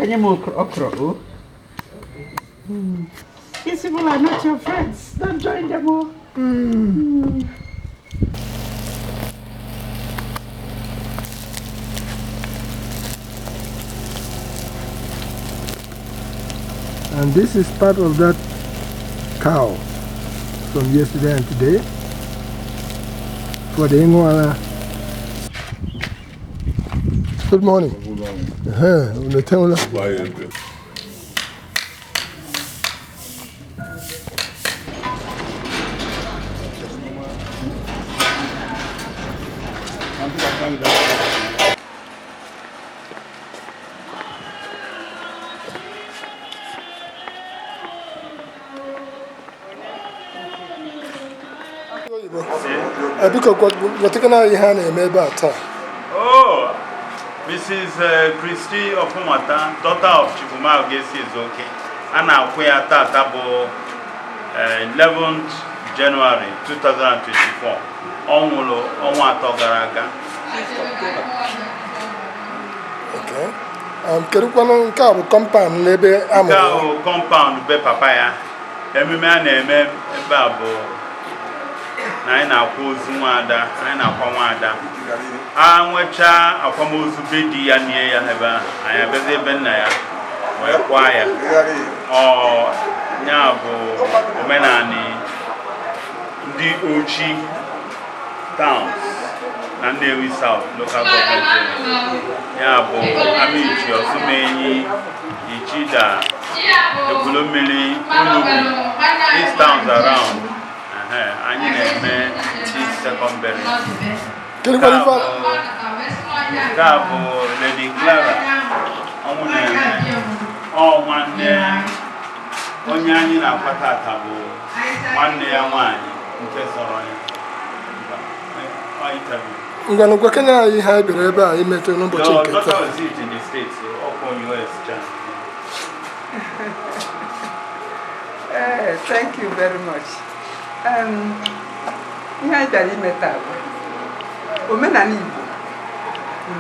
Any more okra? These people are not your friends. Don't join them all. And this is part of that cow from yesterday and today for the Ingwala. Good morning. Good morning. Oh, Mrs. Christy of Humata, daughter of Chibuma Ogesi is okay. Anna Kuyata Tabo 11th January 2024. Onwulo, Onwato Garaga. Okay. Kerukwano nke a bụ compound n'ebe amụrụ. Nke a bụ compound be papaya. Ememe a na-eme ebe a bụ na anyị na-akwa ozu nwada, anyị na-akwa nwada. A nwecha akwamozu be di ya nie ya ebe ahụ, anyị abịazi ebe nna ya wee kwa ya. Ya bụ omenani ndị Ochi towns na Nnewi South local government area. Ya bụ Amichi, Osumenyi, Ichida, Egwulomili, Unubi, these towns around. Anyị na-eme this second burial. Nke a bụ Lady Clara ọnwụ na-eme nwanne onye anyị na-akwata ata bụ nwanne ya nwaanyị nke sọrọ ya. Ngwanụ gwa Kenya anyị ha bịara ebe a imetụ n'ụbọchị nke taa. Thank you very much. Ihe anyị bịara ime taa bụ omenala Igbo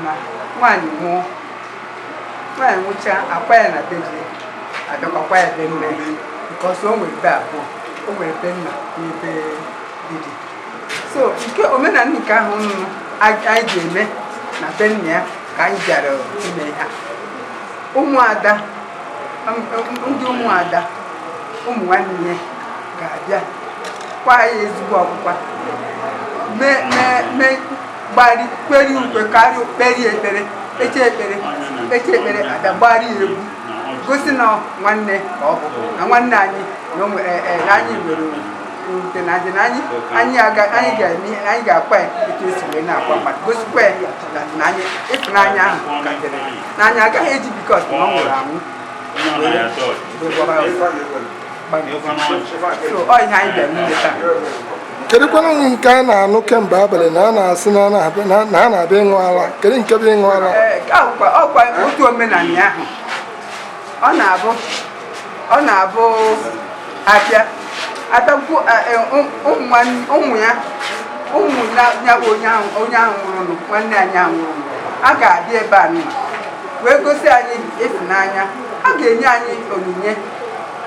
na nwaanyị nwụọ, nwaanyị nwụcha akwa ya na be di abịakwakwa ya be nna ya, because o nwere be abụọ, o nwere be nna na ebe di. So nke omenala nke ahụ anyị ga-eme na be nna ya ka anyị bịara ime ha. Ụmụada, ndị ụmụada, ụmụ nwanne ya ga-abịa kwa ya ezigbo ọkpụkpa, gbari kweri ukwe karịa kperi ekpere, eche ekpere ada gbari egwu gosi na nwanne ka ọ bụ na nwanne anyị na anyị nwere ute na adị na anyị ga-akpa ya etu esi wee na-akwa mmadụ, gosikwa ya na anyị ịfụnanya ahụ katere na anyị agaghị eji bikọs na ọ nwụrụ anwụ. So ọ ihe anyị bịara n'ime taa. Kedụkwana nke a na-anụ kemgbe abalị na a na-asị na a na-abịa ịṅụ ara? Kedu nke bụ ịṅụ ara? Ọkwa otu omenala ahụ ọ na-abụ abịa atakwu ụmụ ya onye ahụ nwụrụ, nwanne anyị ahụ nwụrụ, a ga-abịa ebe a wee gosi anyị ịfụnanya. A ga-enye anyị onyinye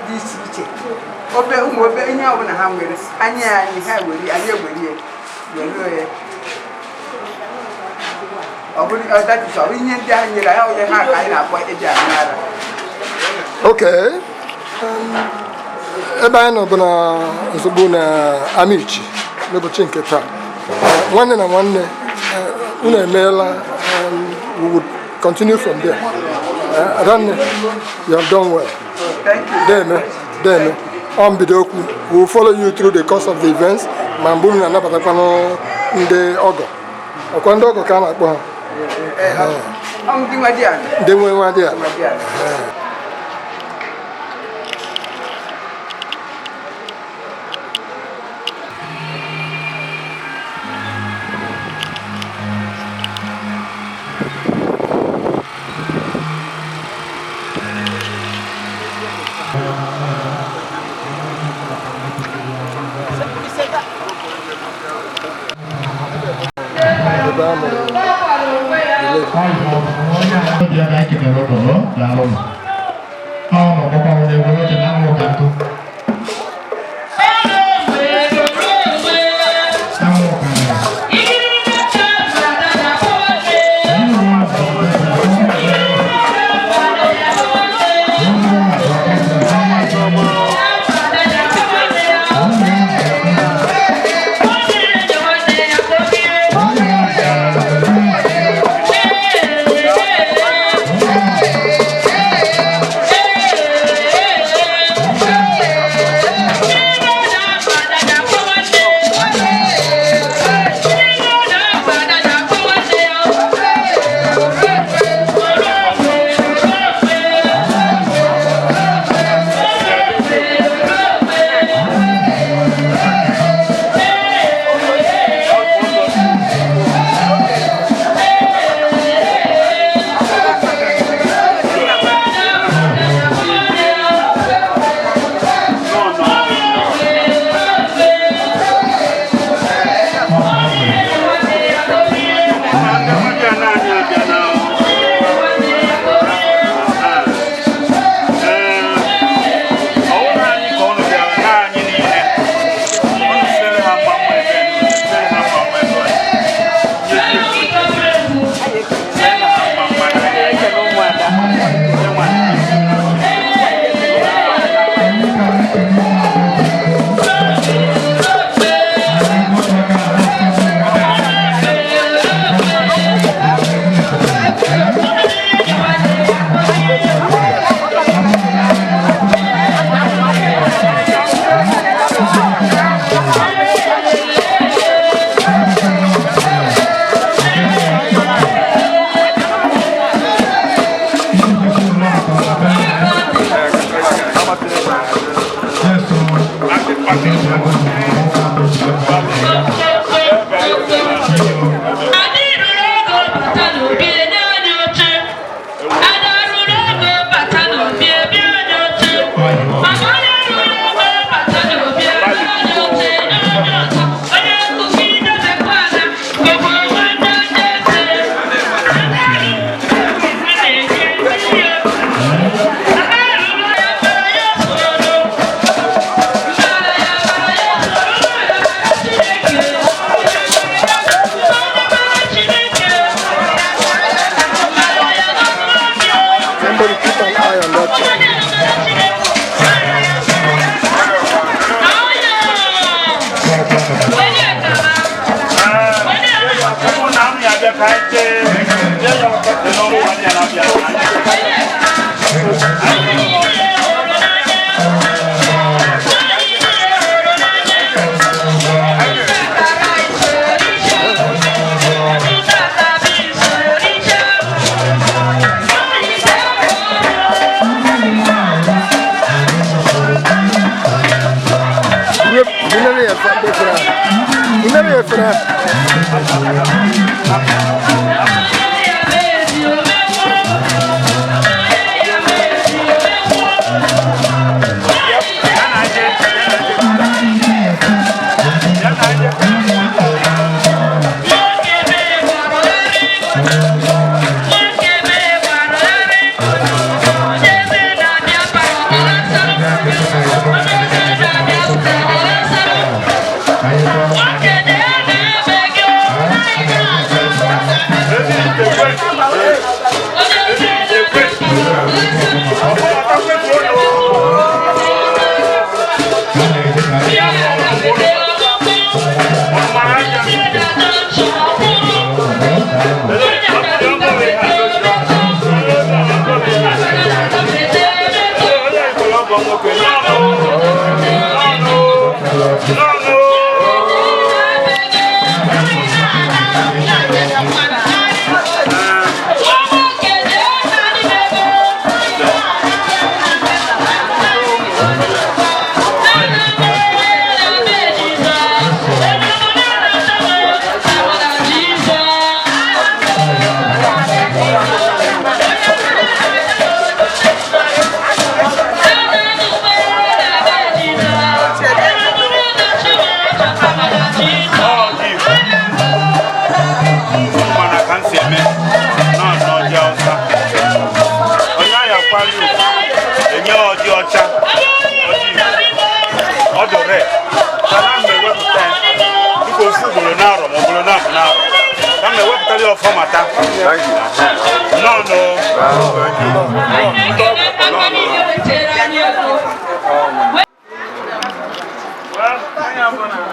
dị iche iche, ụmụ ihe ọbụla ha nwere, anyị ha ewere anyị were ya. Ọ bụrụ ọdachichọ ihe ndị ahụ nyere ya onye ha ka anyị na-akpọ eji aṅụ ara. Okay. Ebe anyị nọ bụ na nsogbu na Amichi n'ụbọchị nke taa. Nwanne na nwanne unu emeela, we would continue from there. Adanne, you have done well. Thank you. Then on Bidokwu, we will follow you through the course of the events. Mambu na nabatakwana ndị ọgọ. Ọkwa ndị ọgọ ka a na-akpọ ha. Ndị nwe nwa dị ala.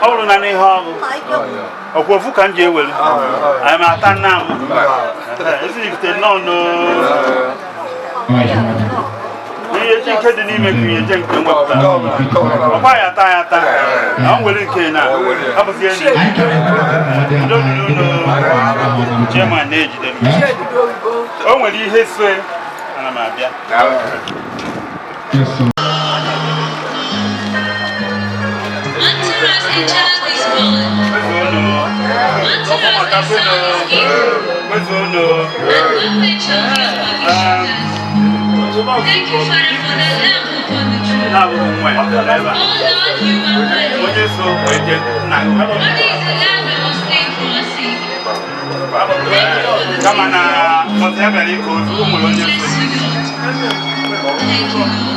All on any home. Of what can you will? I'm at Anambra. If they don't know. You think the name of me, you think why I tie. I'm willing to now. I was the don't know German age. Oh, when he his way, and I'm Thank you, Father, for the lamb upon the tree. Oh Lord, you are worthy. Worthy is the lamb that was slain for our sake. Thank you for the come on, whatever it goes, Thank you,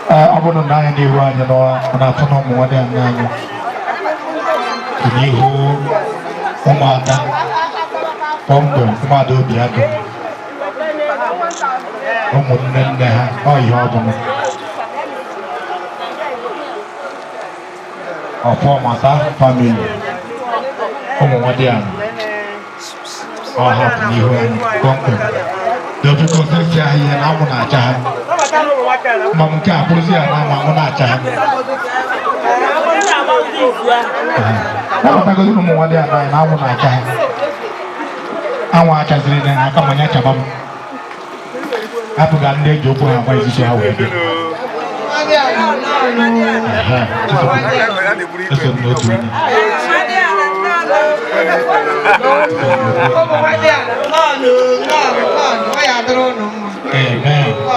Abono na ni wa ni no na fono mo de na ni ni ho o ma da pombo ma do bi ado o mo ne ha o yo bo mo o fo ma ta family o mo de an o ha ni ho pombo do bi ko se ja ye na mo na ja Mamka polisi ana mamuna cha. Na ko mo wale ana na mamuna cha. Anwa cha zire na aka manya cha bam. Apu ga nde jopo ha kwa isi ha we. Eso no tu ni. Amen.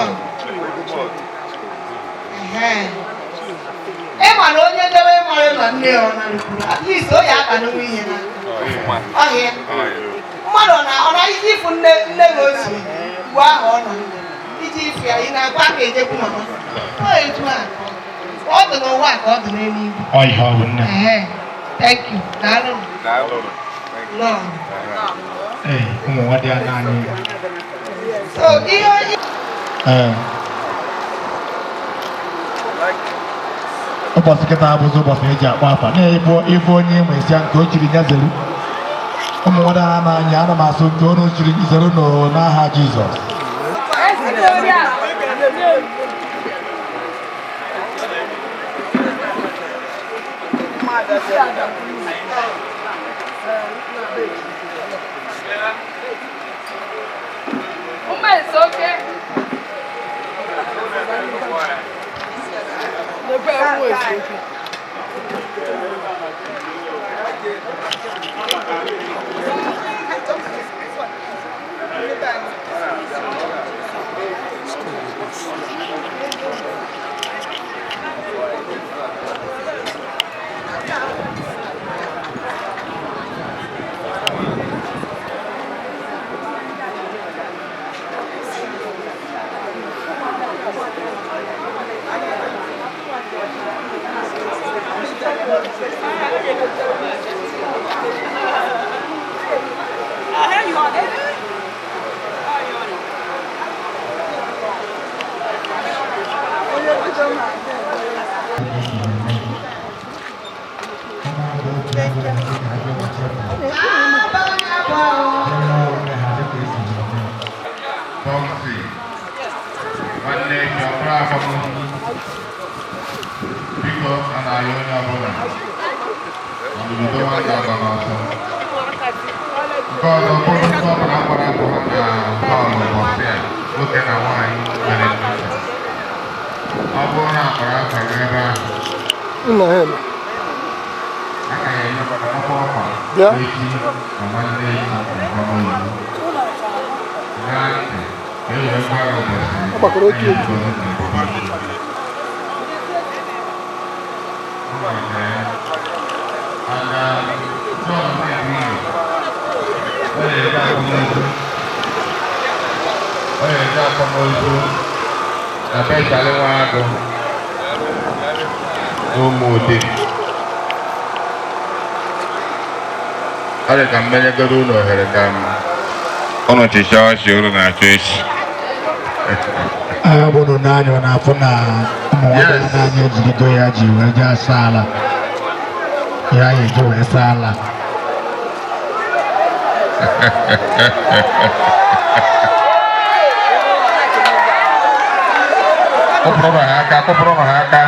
Emma, no, you never married a nail. At least, oh, yeah, I don't mean. Oh, yeah. Madonna, I see for negotiation. Wow, it is in a package of woman. Oh, it's man. What the no one got the name? I have. Thank you. No. Hey, come on, what they are nani? So, dear. Ụbọchị kịta abụzụ ụbọchị eji akpọ afa na-ebo ife onye nwe isi nke o chiri ya zelu ụmụ nwada ha n'anya ana m asụ nke ọnụ chiri zelu n'aha Jizọs Ada kampanye garu no herekam. Ono chishawa shiuru na cheshi. Abono nanyo na funa mmoja nanyo zigido ya jiwe ja sala. Ya yejo sala. Kopro haka.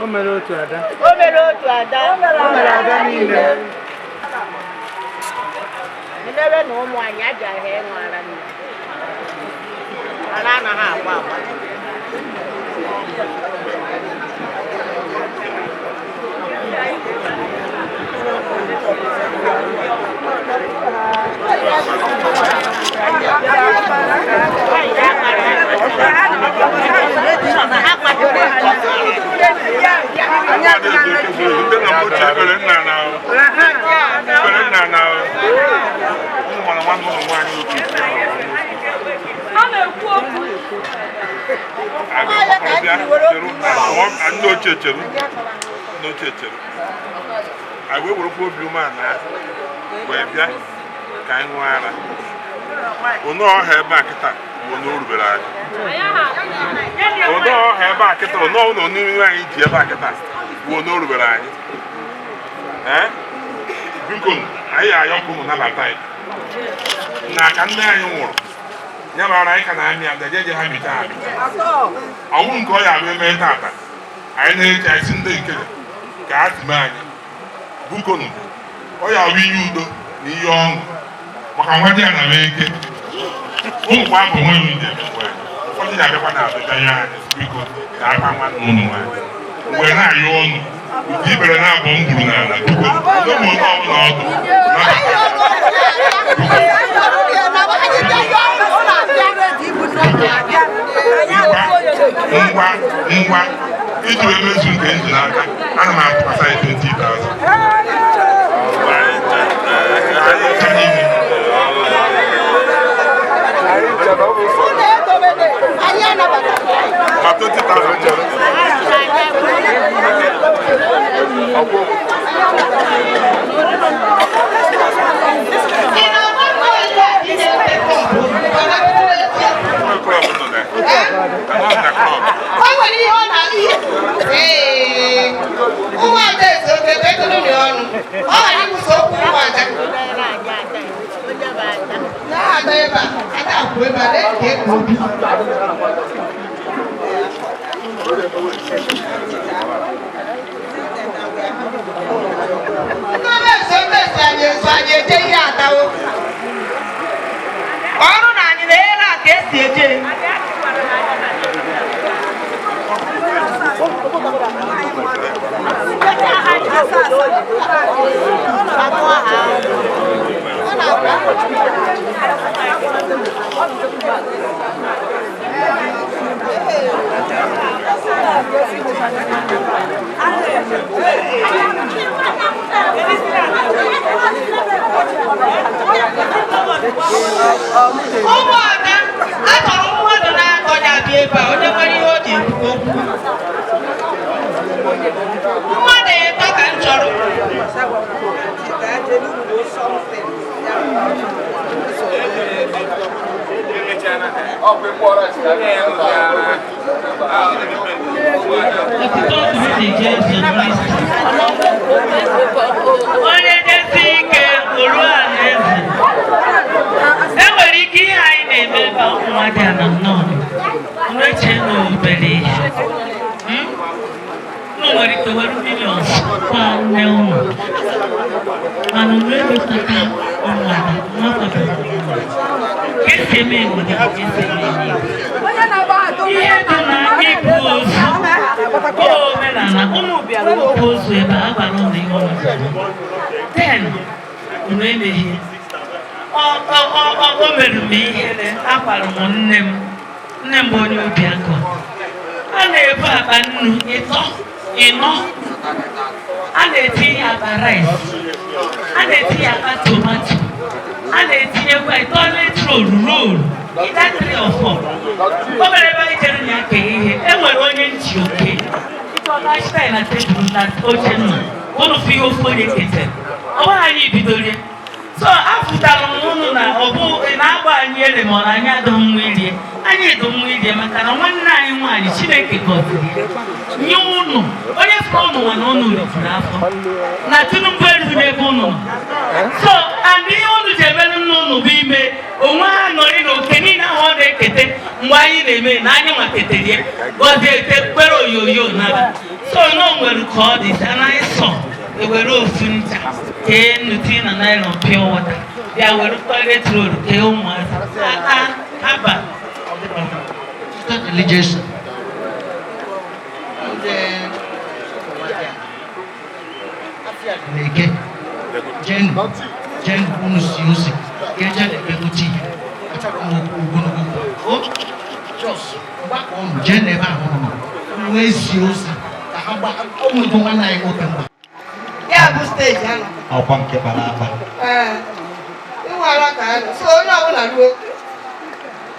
O mere otu ada. O mere otu ada. O mere ada niile. Ndebe na ụmụ anyị ajaghị ịṅụ ara nne. Ara anaghị agba agba. I will work for you, man. Where can you are? We know her back at that. We know the right. We know her back at all. No, new back at that. We know the right. Eh? Because I don't come another time. Now, can I work? Never like an army and the judge have it. I won't go out with my tata. I need I send the cat man. Bukon. Oh, yeah, we you do. Ni young. Makamadi and American. Oh, one for one in them. What did I ever have the giant? Because I am one. When I own, people are not going to do that. No more. It will be soon to end. I'm out to say 20,000. So after na obu na-agba anyị ele ma anyị adọghị nwa ilie anyị edọghị nwa ilie maka na nwanne anyị nwaanyị Chineke gọziri nye ụnụ onye fụrụ ụnụ nwa na ụnụ rijuru afọ na Tinubu erughị n'ebe ụnụ nọ. So and ihe ụnụ ji emere nna ụnụ bụ ime onwe ha nọrị na oke niile ahụ ọ na-ekete Why they may not have a pity, but they take well yo now. So no one call this, and I saw they were all soon. Nutin and I on pure water. They were toilet road, they almost have religious. Jen bonus music, get a beauty. Just back on Geneva. Where's yours? How about only the one I open? Yeah, the stage. I'll pump your balaba. You are a kind, so no one I will.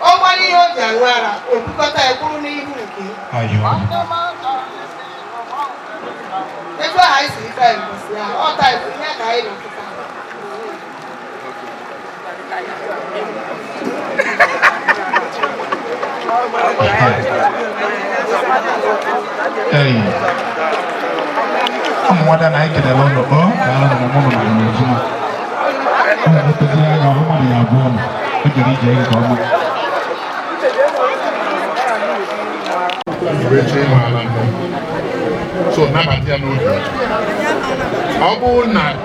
Oh, my dear Jawara, or because I couldn't even kill. Are you? That's why I see time. All time, we have a Hey, more than I can alone. Oh, I don't know. So now I know. How about not?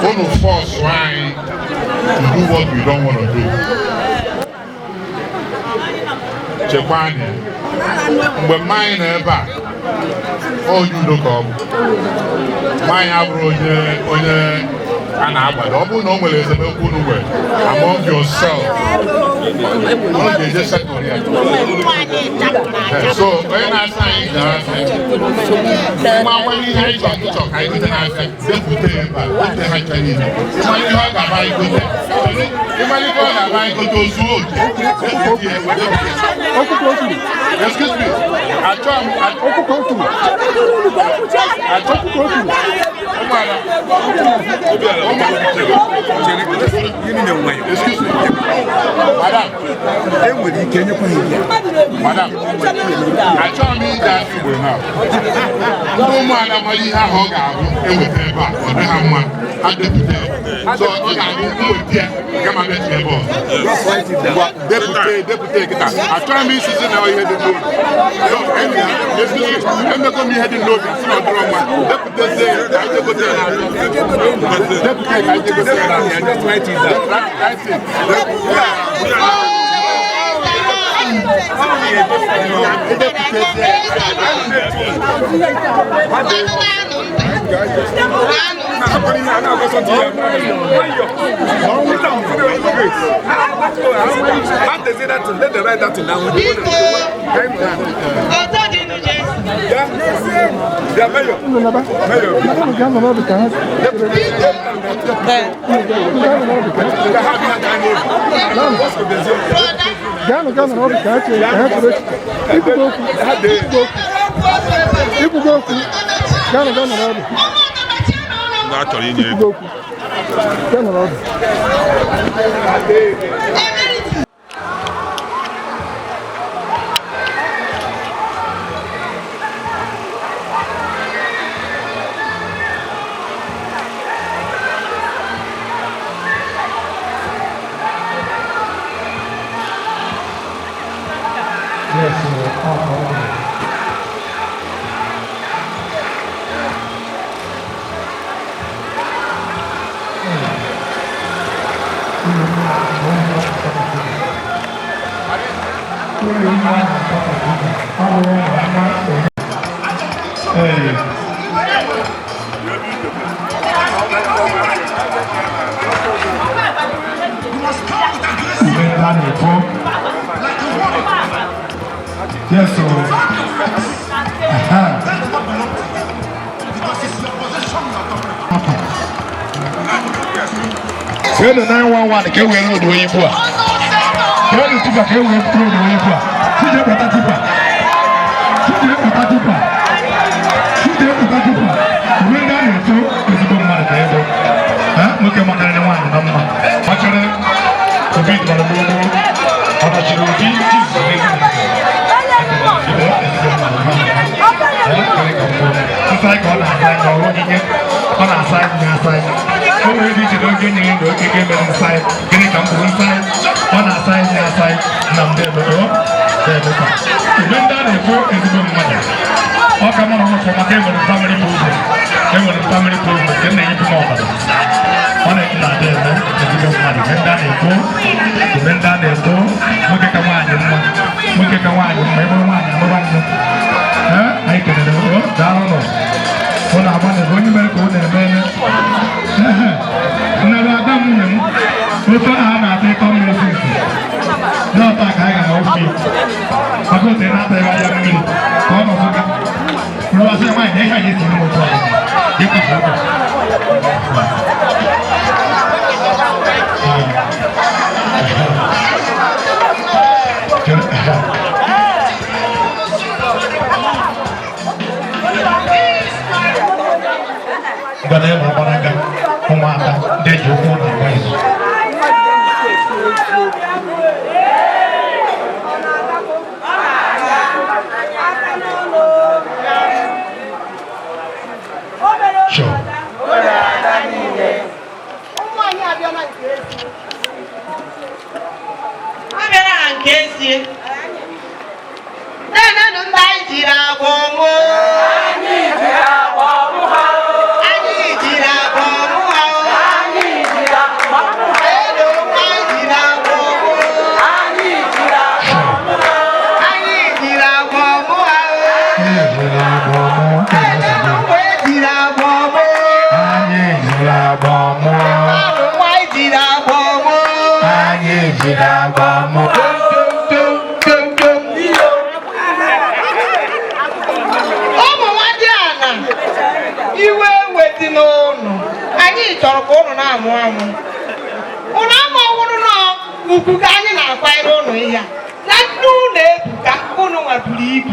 One of force trying to do what we don't want to do. Chepani, when mine ever, all you look up, mine abroad, and I but normally is a good way among yourself. You just said so when I say that, when you talk, I didn't ask them to take back. What the heck can you do? Excuse me. Excuse me. Madam. Madam. I told me that you will now. No man, I'm only a hog out and with her back on the hammer. So, I'm going to come and let you go. Deputy, I told me she's in our head. I'm not going to be heading low. It's not wrong. Deputy, yes, so. When the 911 came away road way for. When the tipa came away road way for. See the tipa. When that is so, it's a good man. Look at my 911 number. Actually, to beat my logo, on a chirurgy, it's like on our side, on our side. Already to don't get in the game inside, getting come to inside. ọ na-asa ihe asa na mdebe remember na-ekwu ezigbo mmadụ ọ ka mara ọnọkọ maka enwere family program nke na-enye m ọbara ọ na-ekwu na adị eme ezigbo mmadụ ebe ndị a na-ekwu nwoke ka nwaanyị mma ebe nwaanyị anụba nnu anyị kelere daalụ nọ ọ na-agba na ebe onye mere ka ọ na-eme nnebe ada nwunye m ofe ahụ a na-atọ ịtọ mmiri sisi n'ọta ka anyị gara ofe maka ote na-ata ebe anya mmiri ka ọ nọzụga rụwasị nwaanyị na ihe anyị esi n'otu ọzọ ịkwụsị ụkwụ Gana ya mabaraga ụmụaka ndị ji ụkwụ na agba izu nke ezie na-enenụ ndị anyị jiri agwa ọmụ chọrọ ka ụnụ na-amụ amụ ụnụ ama ọhụrụ nọ ukwu ka anyị na-akwanyere ụnụ ihe na ndị ụlọ ebuka ụnụ nwaburu ibu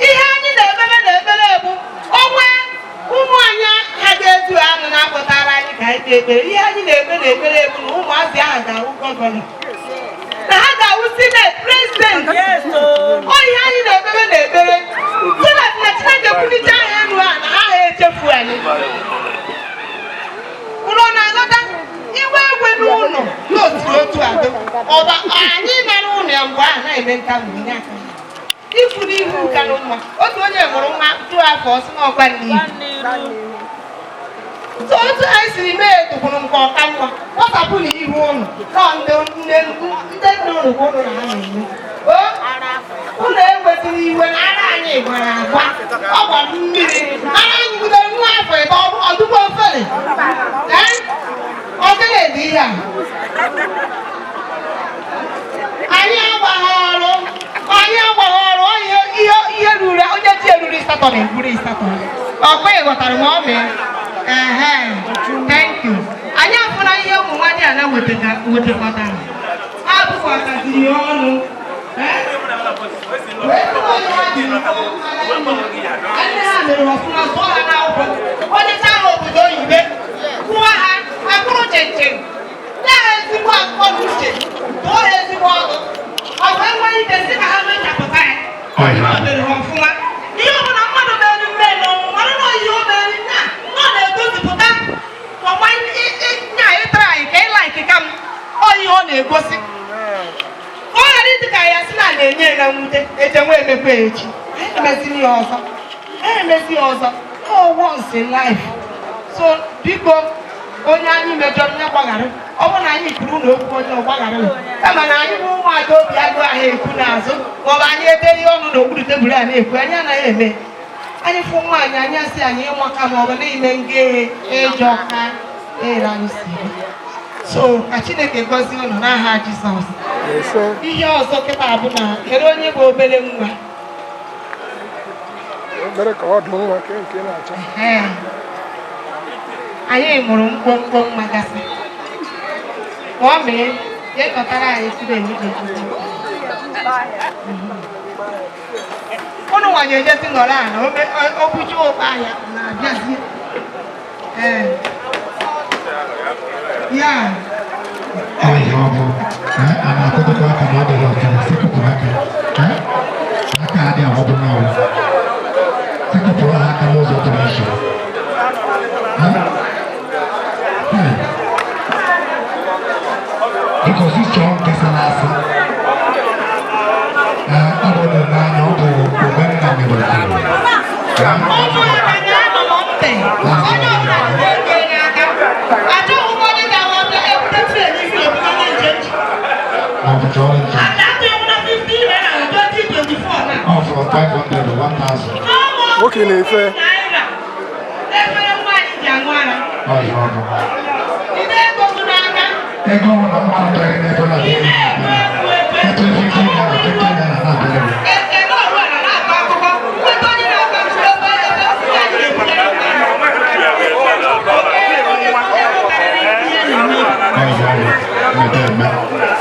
ihe anyị na-ebere bụ onwe ụmụ anyị ha ga-ezu anụ na-akpọtara anyị ka anyị ekpere ihe anyị na-ekpere bụ na ụmụazị ahụ ga-awụ gọvanọ na ha ga-awụ sineti prezidenti ọ ihe anyị na-ekpere sineti na Chineke kwulite aha elu a na ha echefu anyị ụlọ na-agọta iwe egwe n'ụlọ n'otu otu adọ ọba anyị nara ụlọ ya mgbe ahụ na-eme nka mgbe aka ifu n'ihu nka na nwa otu onye mụrụ nwa tụọ afọ ọsị na ọgba n'ihu otu anyị siri mee etukwuru nke ọka nwa ọtapụ na ihu ụlọ nọ ndị ụlọ ụlọ na ha na-eme ụlọ ekwesịrị iwe na ara anyị gwara agwa ọ gbara mmiri ara anyị bidoro nwa afọ ebe ọdụgbọ ofere ọdịna dị ihe a anyị agbaghị ọrụ ihe ruru onye ji eruru ịsatọ na eburu ịsatọ ọkwa ịghọtara ma ọ mee thank you anyị afụna ihe ụmụ nwaanyị a na-wetakọtara ha bụkọtaziri ọnụ ndị ha mere ọfụma tụọ ha n'akwụkwọ onye taa ha obodo oyibo kwụwa ha akpụrụ chenchem nye ha ezigbo akwụkwọ na uche tụọ ha ezigbo ọgụ ọ bụ enweghị ike si ka ha mechapụta ya o mere ha ọfụma ihe ọbụla mmadụ mere mme n'ọnwụ mara na ihe o mere ọ na-egosipụta ọgba nya ịtara anyị ka ịla ikika m ọ ihe ọ na-egosi ọ ghara ịdị ka ya si na na-enye ya nwute ejenwe emekwa echi emezi ya ọzọ once in life so biko onye anyị mejọrọ ya gbaghara ọ bụrụ na anyị kwuru na okwu ọjọọ gbaghara kama na anyị bụ ụmụada obi agụ ahụ ekwu n'azụ maọbụ anyị edere ihe ọnụ n'okpuru tebụl a na-ekwu anyị anaghị eme anyị fụ nwaanyị anyị asị anyị ịmaka maọbụ n'ime ngeghe ịjọ ka ere anyị si so ka Chineke gọzie ụnụ n'aha Jizọs ihe ọzọ kịta bụ na kedu onye bụ obere nwa anyị mụrụ mkpọmkpọ nwa gasị ka ọ mee ya chọtara anyị siri ehihie ụnụ nwanyị ejesi nọrọ ala obuchi ụkpa ahịa na-abịazi ya ọ bụ a na-akụdokwa aka na ọ dịghị ọcha sekụpụrụ aka adị ahọbụ n'ọrụ sekụpụrụ ha aka n'ụzọ tụrụ iche Jordan. And that day when I'm 15 and 2024 now. Oh, from 500 to 1,000. Okay, Nefe. Oh, you know. Ego na mwana tayari na dola. Ito 15 na na delivery.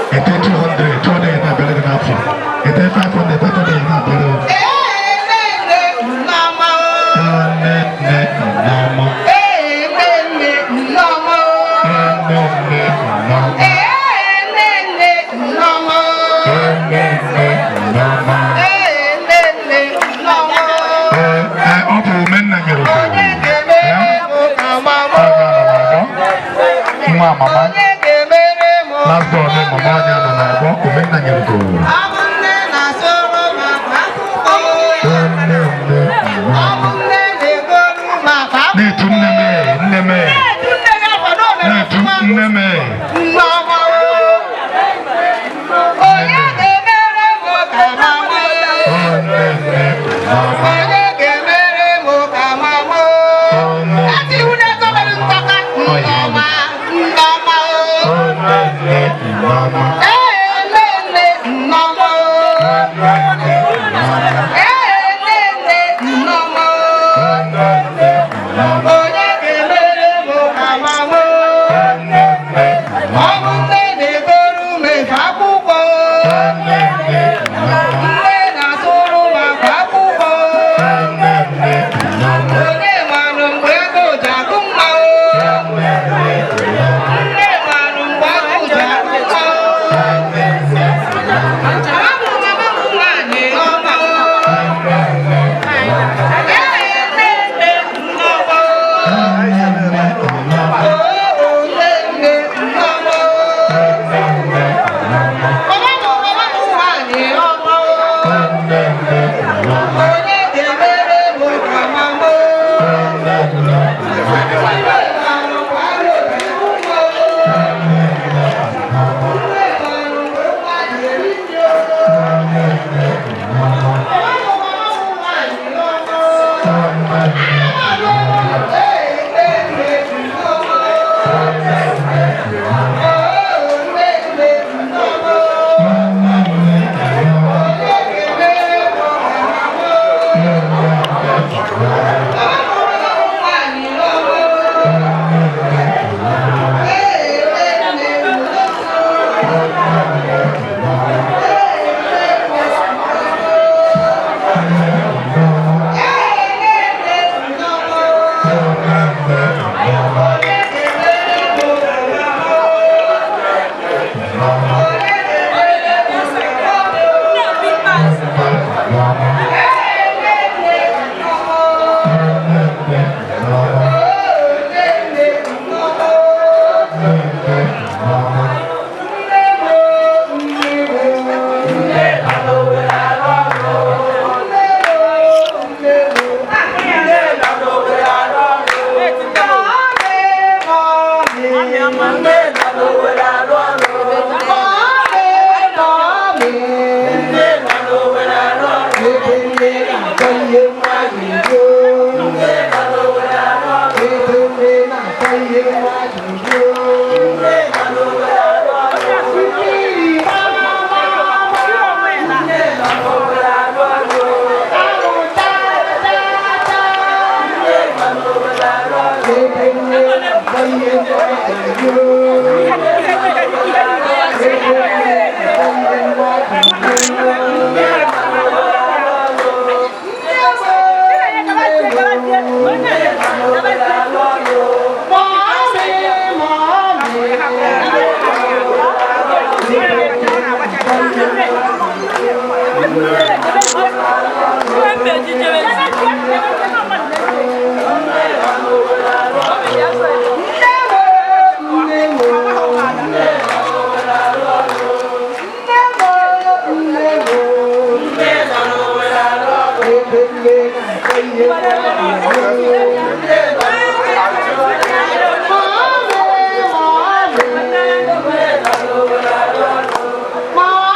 Ito 200 na better than option. Ito 500 better than na better. Mama, last door, mama, Mom!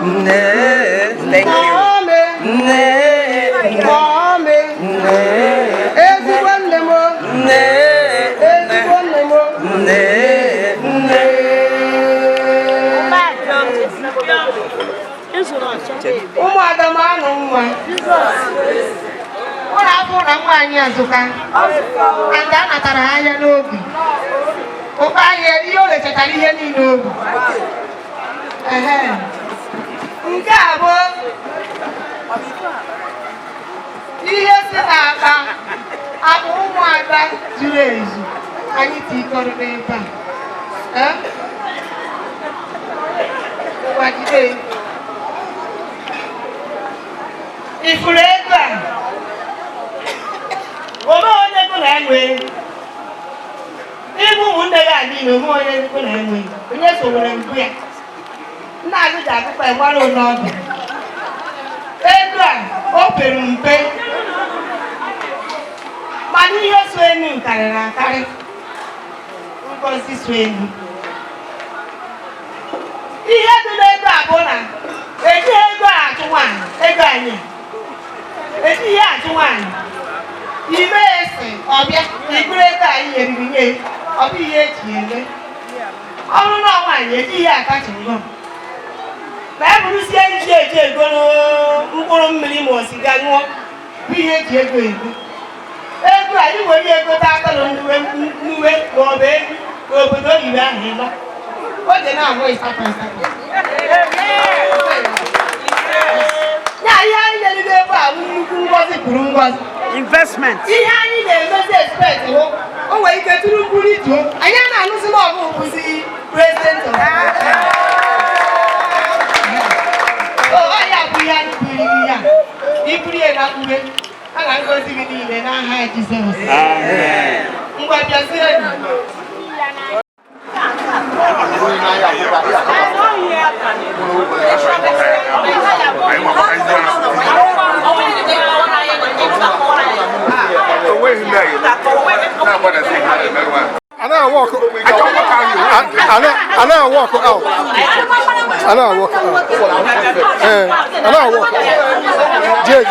Thank you. Ụmụ Adamanụ nwa ụlọ afọ na nwaanyị Azụka nke a natara anya n'obi ụka anyị ihe o lechatara ihe niile obi nke a bụ ihe si n'aka akpa ụmụada zuru ezu anyị tikọrọ n'ebe a gbajide ifuru ego a ome onye ego na-enwe ịbụ ụmụnne ya adị na ome onye ego na-enwe onye sowere mbụ ya nna azụ ji akụkọ ịgbara ụlọ ọdụ ego a o pere mpe mana ihe so enu karịrị akarị ngozi so enu ihe dị n'ego a bụ na eji ego a atụ nwaanyị ego anyị eji ihe atụ nwaanyị ime esi ọbịa iburu ego anyị eriri nye ọ bụ ihe eji ele ọrụ na nwaanyị eji ihe akacha ụlọ na eburusie iji eji ego mkpụrụ mmiri ma osiga ṅụọ bụ ihe eji ego ego ego anyị nwere ego taakọrọ nnuwe ma ọ bụ ego n'obodo oyibo ahụ ịlọ o ji na-abụ ịsatọ ịsatọ ya ihe anyị na-eride ebe a nnukwu ngozi kwuru ngozi Investment. ihe anyị na-emezi expect hụ o nwere ike tụrụ mkpụrụ ituo anyị na-anụzi na ọbụ bụzi prezident ya bụ ihe anyị kwuriri ya iburu ya na mkpure a na ngozi gị niile n'aha Jizọs ngwa bịazie And I walk out. And I walk out. And I walk out. And I walk out. Yeah.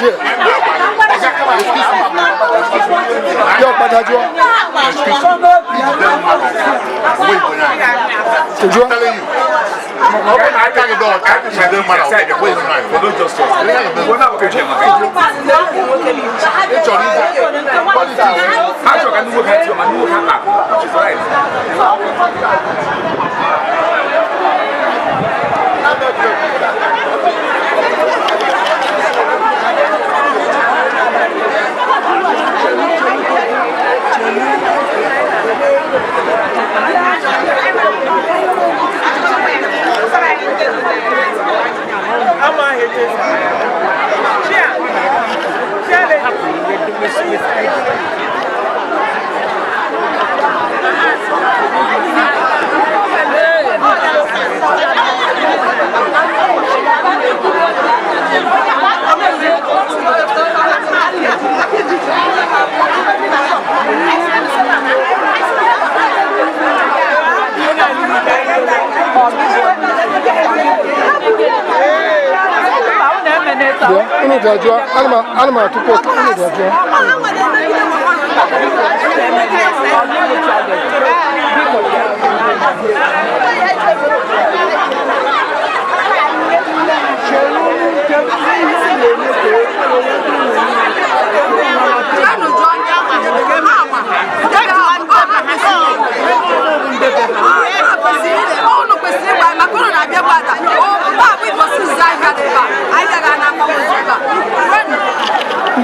Yo, Badajua. I'm telling you. I can't go. I can't say them outside the way. For no justice. We're not going to change. It's on how you can look at your man, you come back, which is right. Anima to put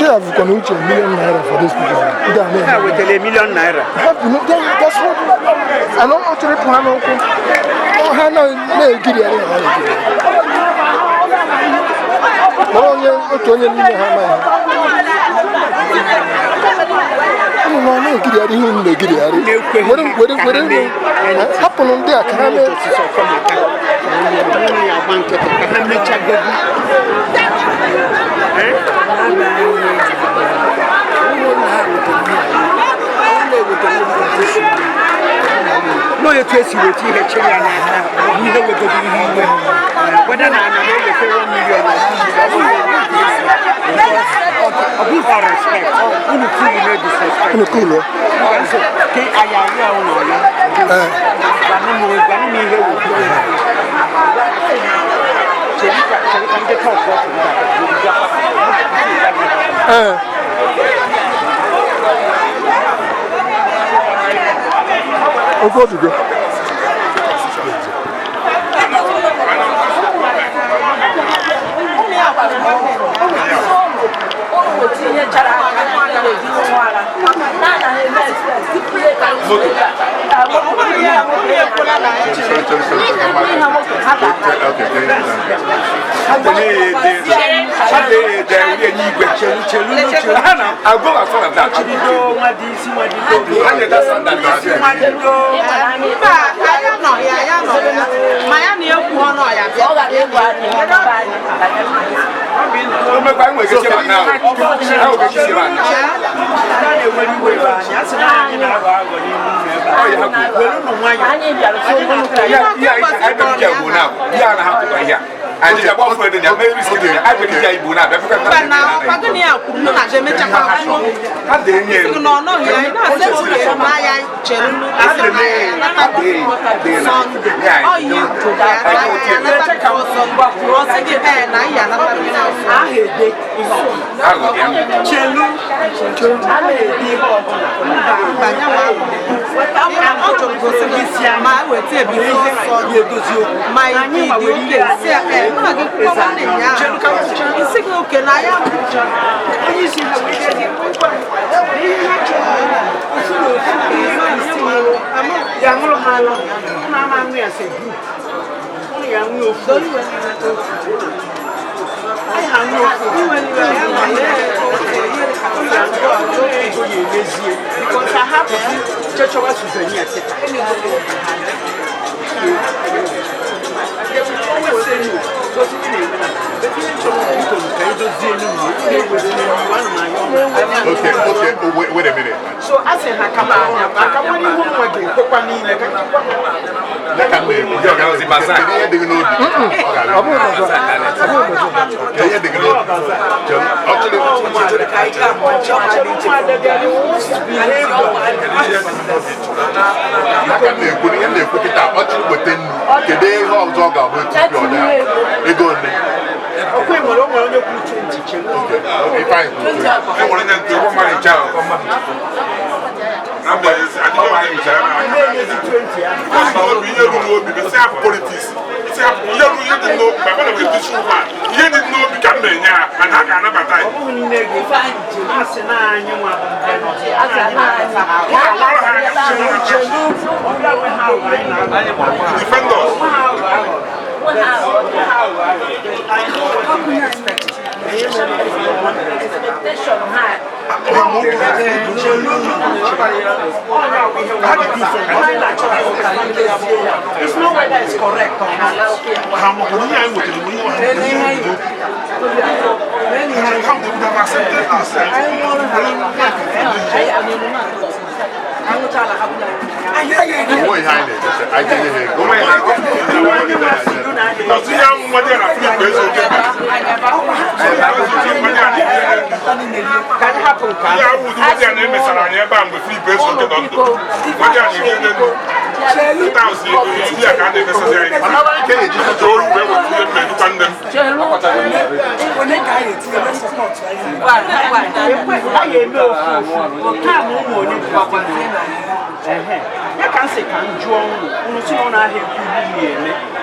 they have $1 million for this people. Yeah, with $1 million. That's what I don't actually plan on. Oh, I know they get it. Oh, yeah, $20 million. No, get it in the get it. What happened on there? Can no, you trace you with you, whether Okay, wait a minute. So I said, I come out. It's not whether it's correct or not.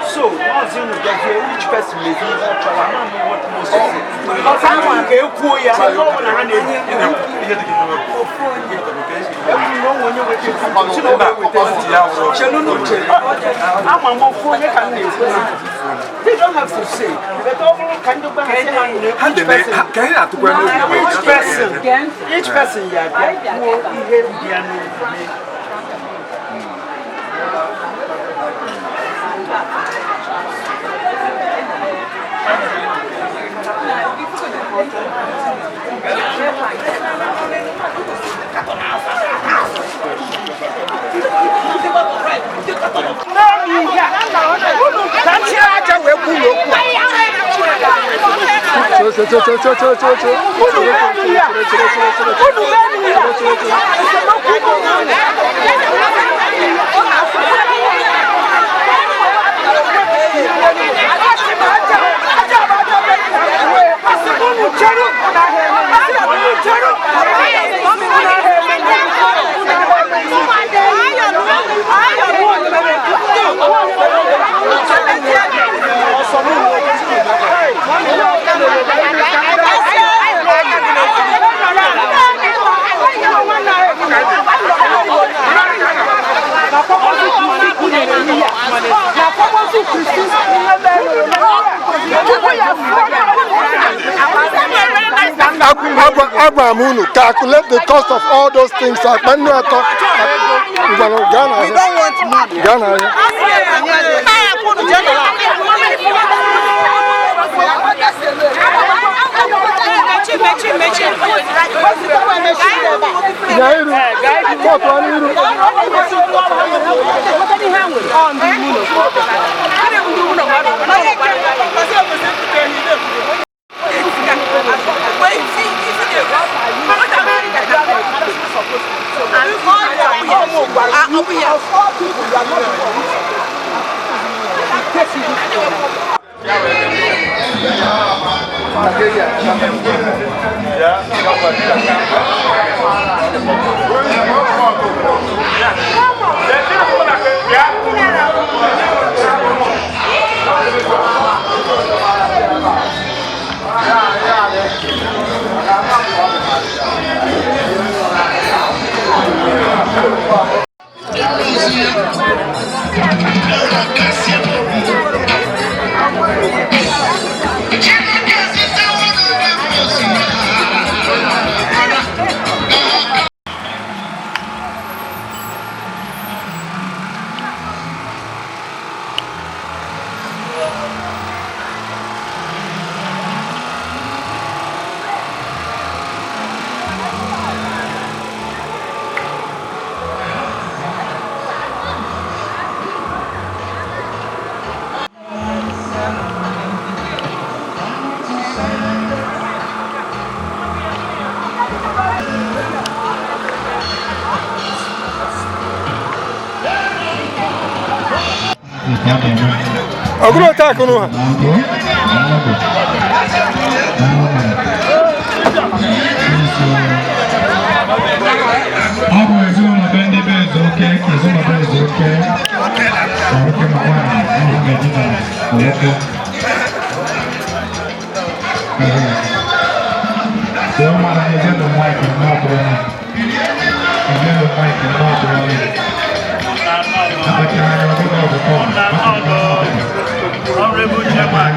So, each person may be they don't have to say. Each person, Calculate the cost of all those things. We don't want money. Agora tá com no. Honorable Chairman.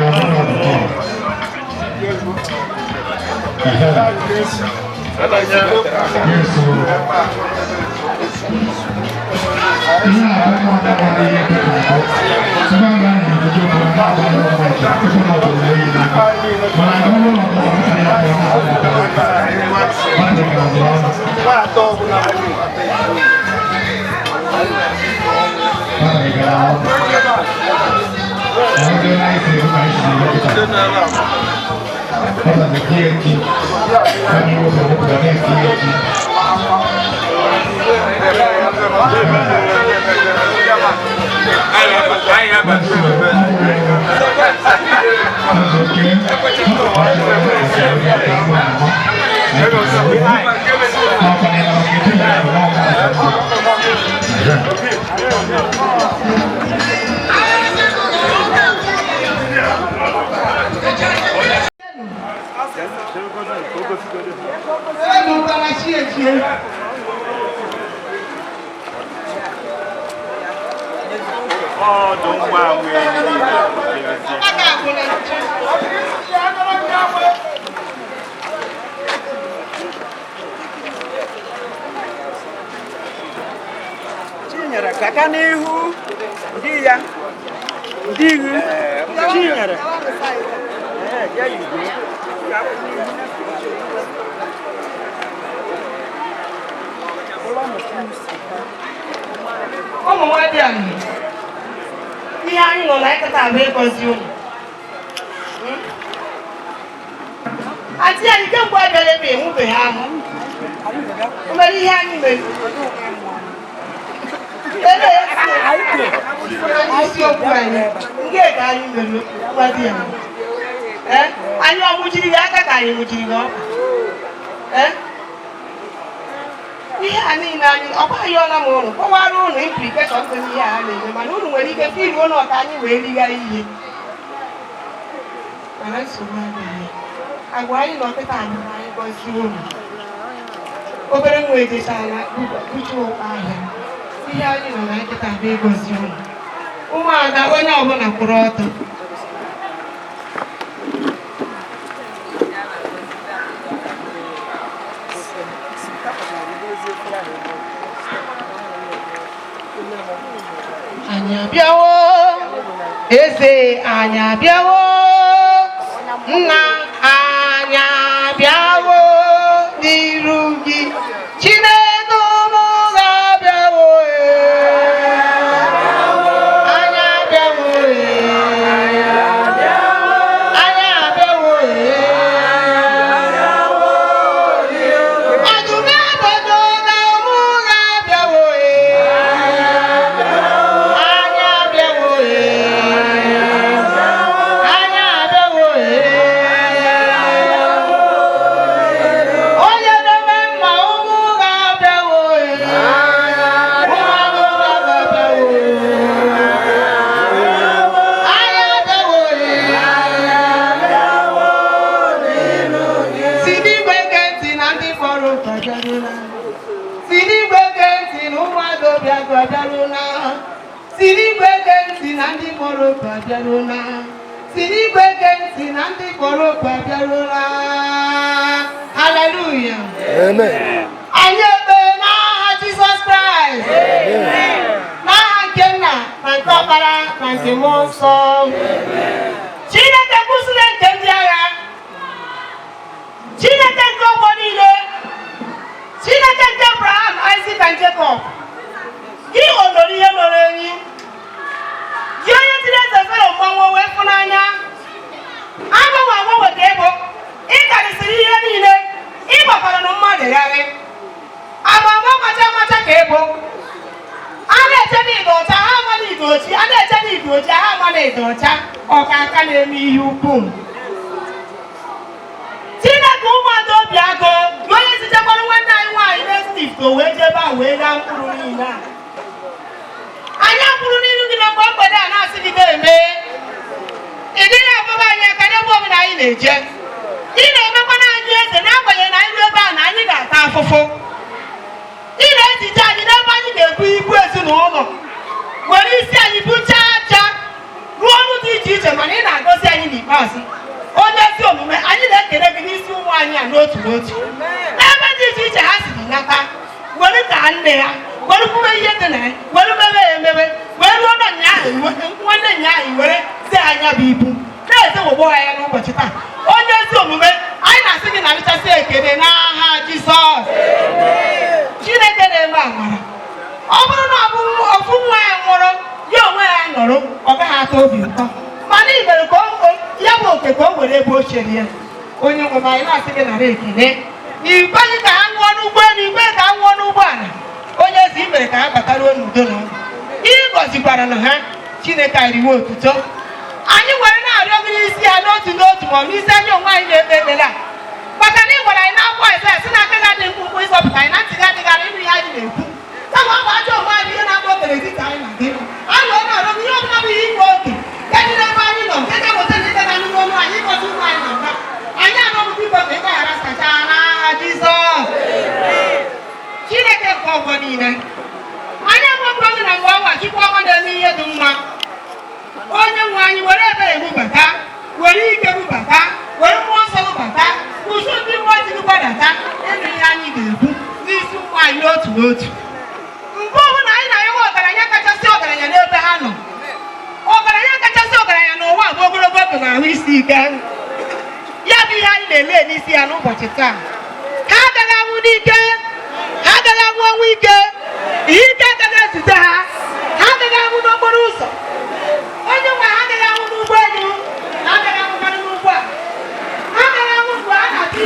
Oh, don't worry. Chinyere kaka n'ihu di ya ndị ihu Chinyere ya igwe ụmụ nwadị a ihe anyị nọ na ịkọta abụ ịgọzi ụmụ Àti anyị kemgbe abịara ebe enwubeghị amụ. O mere ihe anyị mere. Isiokwu anyị, nke ka anyị mere nwa di ya. Anyị ọmụjiri ya aka ka anyị mụjiri ya ọkụ. Ihe a niile anyị ọgbaghịọla m ụnụ kọwara ụnụ implikeshọn dị n'ihe a na-eme mana ụnụ nwere ike firi ụnụ ọka anyị wee riga ihe mana nsogbu adịghị agwa anyị na ọkịta anyị gọzie ụnụ obere nwa ejechala uche ụkwa ahịa ihe anyị nọ na nkịta bụ ịgọzi ụnụ ụmụada onye ọbụla kwụrụ ọtọ anyị abịawo eze anyị abịawo nna anyị abịawo n'iru gị Chineke ụmụ ga-abịawo anyị abịawo anyị abịawo ọdụm ebodo na ụmụ ga-abịawo Hallelujah. Amen. Anyị ekpere n'aha Jizọs Kraịst. N'aha nke Nna na nke Ọkpara na nke Mmụọ Nsọ. Chineke kwụsịrị nke ndị agha. Chineke nke ọgbọ niile. Chineke nke Abraham, Isaac na Jacob. Gị onoro ihe nọrọ enyi. Gị onye tiri eze Fero mmanwụ wee fụnanya. Agbanwe ka ego. Ị karịsịrị ihe niile. Ị gbakwara na mmadụ gharị. Agbanwe macha ka ego. A na-eche n'ịdị ọcha, ha ama n'ịdị ochi. A na-eche n'ịdị ochi, ha ama n'ịdị ọcha. Ọka aka na-eme ihe ukwuu. Chineke ụmụada obi agụ, onye zichekwara nwanne anyị nwaanyị na-estifto wee jebe a wee gaa mkpụrụ niile a. Anyị mkpụrụ n'ihu gị na mgbe mgbede a na-asị gị na-eme. Ị dịghị abụba anyị aka n'ebe ọbụla anyị na-eje. Ị na-emekwana anyị eze n'agbanyeghị na anyị ruo ebe a na anyị ga-ata afụfụ. Ị na-eziche anyị n'ebe anyị ga-ebu ibu ezinụlọ were isi anyị buchaa aja ruo ọrụ dị iche iche mana ị na-agọzi anyị n'ikpeazụ. Onye ezi omume anyị na-ekele gị n'isi ụmụ anyị a n'otu n'otu. N'ebe dị iche iche ha siri nata were ka nne ya were kwume ihe dị na ya were mebe ya emebe wee ruo na nwanne nyaahụ were zi anya bụ ibu na-eze ụgbọ ya n'ụbọchị taa. Onye ezi omume anyị na-asị gị na nchasị ekele n'aha Jizọs. Chineke na-eme amara. Ọ bụrụ na ọ bụ ofu nwa ya nwụrụ ya onwe ya nọrọ ọ gaghị atọ obi ụtọ mana ị mere ka ya bụ oke ka o were ebe o chere ya. Onye nwe m anyị na-asị gị nara ekele n'ikpeghị ka ha nwụọ n'ụgbọelu ikpe ka ha nwụọ n'ụgbọala. Onye ezi mere ka ha bataruo n'udo na ọṅụ. Ị gọzikwara na ha Chineke ariwo otuto. Anyị nwere na-arịọ gị n'isi ya n'otu n'otu ma ọ n'isi anyị onwe anyị na-ekpe ekpere a maka na ị gwara anyị n'akwụkwọ Aịzaya sị na aka gị adịghị mkpụmkpụ ịzọpụta anyị na ntị gị adịghara ịnụ ihe anyị na-ekwu kama ọ bụ ajọ onwe anyị ihe na-agba okere dị ka anyị na gị. Anyị wee na-arịọ gị ihe ọbụla bụ ihe ikpe oke ya dị n'ebe anyị nọ nke ga-eweta ndị na anụ ọnụ anyị ịgọzi ụmụ anyị na mba. Anyị anọghị biko ka ị gbaghara sachaa n'aha Jizọs. Chineke nke ọgbọ niile anyị agbapụrụ gị na mgbe ọnwa chukwu ọma na-eme ihe dị mma. Onye nwe anyị were ebere bubata were ike bubata were mmụọ nsọ bubata ụzụ ndị mmụọ ji gị gbadata ebe ihe anyị ga-ekwu n'isi ụmụ anyị n'otu n'otu. Mgbe ọbụla anyị na-enwe ọgaranya kachasị ọgaranya n'ebe ha nọ. Ọgaranya kachasị ọgaranya n'ụwa bụ ogologo oge na ahụ isi ike. Ya bụ ihe anyị na-ele n'isi ya n'ụbọchị taa. Ha agaghị anwụ n'ike, ha agaghị anwụ ọnwụ ike, ihe ike agaghị ezute ha, ha agaghị anwụ n'okporo ụzọ. Onye nwe ha agaghị anwụ n'ụgbọelu, ha agaghị anwụkwanụ n'ụgbọ a. Ha agaghị anwụ mgbe a na-atụ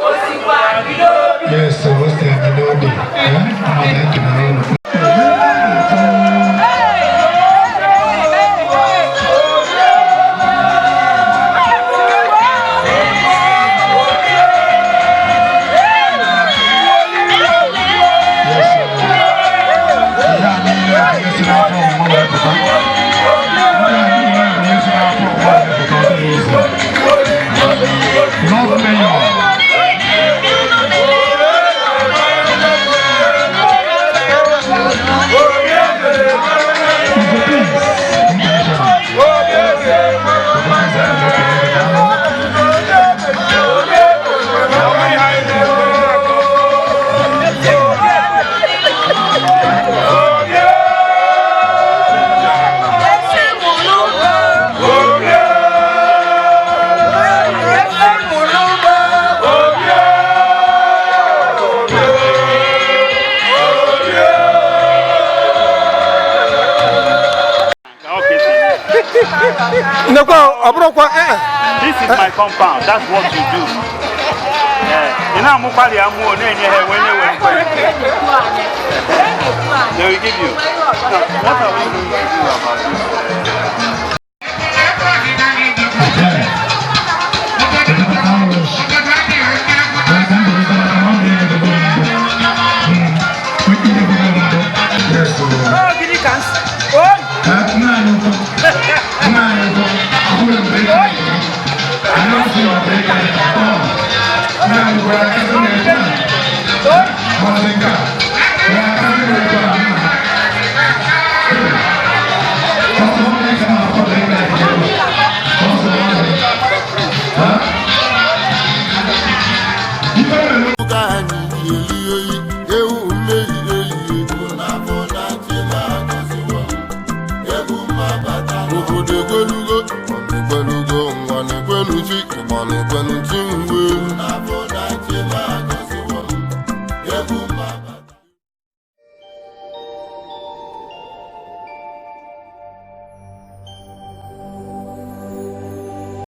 Osi This is my compound. That's what you do. You know, they will give you. Now, what are we going to do about this? Money,